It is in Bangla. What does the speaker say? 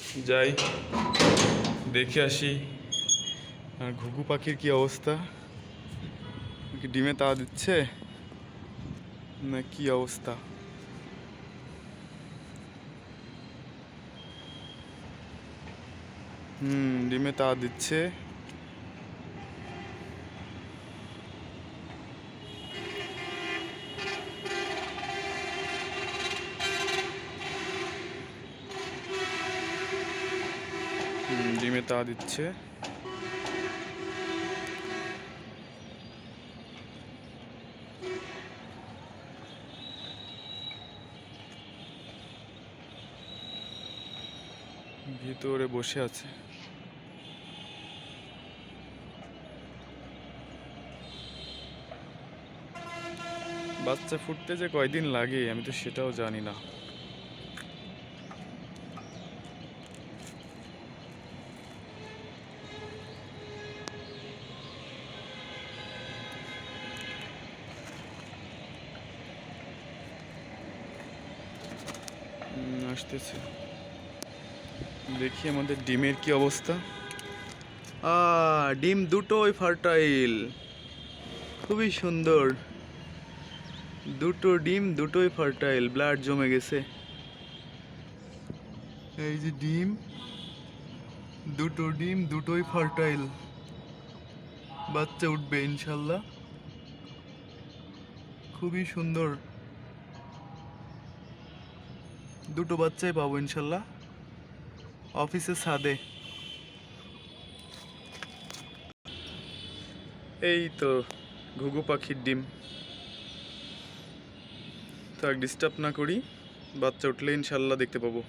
যাই দেখে আসি আর ঘুঘু পাখির কি অবস্থা, কি ডিমে তা দিচ্ছে না কি অবস্থা। ডিমে তা দিচ্ছে। ডিমে তা দিচ্ছে। ভিতরে বসে আছে। বাচ্চা ফুটতে যে কয়দিন লাগে আমি তো সেটাও জানি না। আসতেছে, দেখি আমাদের ডিমের কি অবস্থা। ডিম দুটোই ফার্টাইল, খুবই সুন্দর। দুটো ডিম দুটোই ফার্টাইল, ব্লাড জমে গেছে। এই যে ডিম, দুটো ডিম দুটোই ফার্টাইল, বাচ্চা উঠবে ইনশাল্লাহ। খুবই সুন্দর, দুটো বাচ্চাই পাবো ইনশাল্লাহ অফিসের ছাদে। এই তো ঘুঘু পাখির ডিম। তো ডিস্টার্ব না করি, বাচ্চা উঠলে ইনশাল্লাহ দেখতে পাবো।